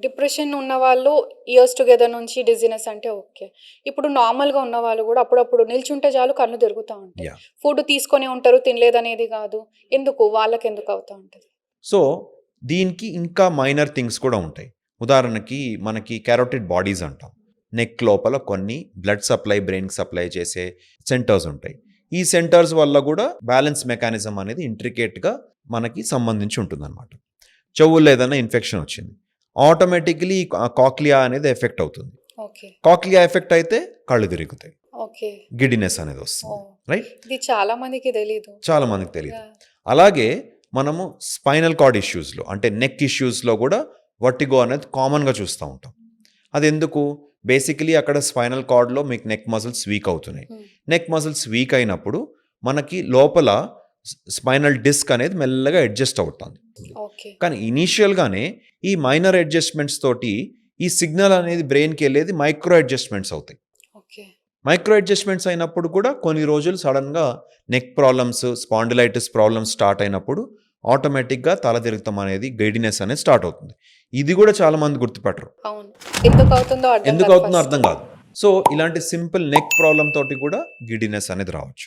Depression ఉన్నవాళ్ళు years together నుంచి dizziness అంటే ఓకే. ఇప్పుడు నార్మల్‌గా ఉన్నవాళ్ళు గూడా అప్పుడప్పుడు నిల్చుంటే చాలు కళ్ళు తిరుగుతా ఉంటాయి. యాహ్! ఫుడ్ తీసుకొనే ఉంటారు, తినలేదనేది గాదు. ఎందుకు? వాళ్ళకెందుకు అవుతా ఉంటది? సో, దీనికి ఇంకా మైనర్ థింగ్స్ కూడా ఉంటాయి. ఉదాహరణకి మనకి కెరోటిడ్ బాడీస్ అంటాం. నెక్ లోపల కొన్ని బ్లడ్ సప్లై, బ్రెయిన్‌కి సప్లై చేసే సెంటర్స్ ఉంటాయి. ఈ సెంటర్స్ వల్ల గూడా బ్యాలెన్స్ మెకానిజం అనేది ఇంట్రికేట్‌గా మనకి సంబంధించి ఉంటుందనమాట. చెవుల్లో ఏదైనా ఇన్ఫెక్షన్ వచ్చింది. ఆటోమేటికల్లీ కాక్లియా అనేది ఎఫెక్ట్ అవుతుంది. ఓకే. కాక్లియా ఎఫెక్ట్ అయితే కళ్ళు తిరుగుతాయి. ఓకే. గిడ్డినెస్ అనేది వస్తుంది. ఓహ్! రైట్? ఇది చాలా మందికి తెలీదు. చాలా మందికి తెలీదు. యాహ్! అలాగే మనము స్పైనల్ కార్డ్ ఇష్యూస్‌లో అంటే నెక్ ఇష్యూస్‌లో గూడా వర్టిగో అనేది కామన్‌గా చూస్తా ఉంటాం. అదెందుకు? బేసికలీ అక్కడ స్పైనల్ కార్డ్‌లో మీకు నెక్ మజిల్స్ వీక్ అవుతున్నాయి. హ్మ్. నెక్ మజిల్స్ వీక్ అయినప్పుడు మనకి లోపల స్పైనల్ డిస్క్ అనేది మెల్లగా అడ్జస్ట్ అవుతుంది. ఓకే. కానీ ఇనీషియల్‌గానే ఈ మైనర్ అడ్జస్ట్‌మెంట్స్ తోటి ఈ సిగ్నల్ అనేది బ్రెయిన్‌కి ఎళ్ళేది మైక్రో అడ్జస్ట్‌మెంట్స్ అవుతాయి. ఓకే. మైక్రో అడ్జస్ట్‌మెంట్స్ అయినప్పుడు కూడా కొన్ని రోజులు సడెన్‌గా neck problems, spondylitis problems start అయినప్పుడు ఆటోమేటిక్‌గా తల తిరగతం అనేది, గిడ్డినెస్ అనేది స్టార్ట్ అవుతుంది. ఇది కూడా చాలా మంది గుర్తుపట్టరు. అవును. ఎందుకవుతుందో అర్థం ఎందుకు కాదు అవుతుందో ఫస్ట్. అర్థం కాదు. సో, ఇలాంటి సింపుల్ నెక్ ప్రాబ్లమ్ తోటి కూడా గిడ్డినెస్ అనేది రావచ్చు.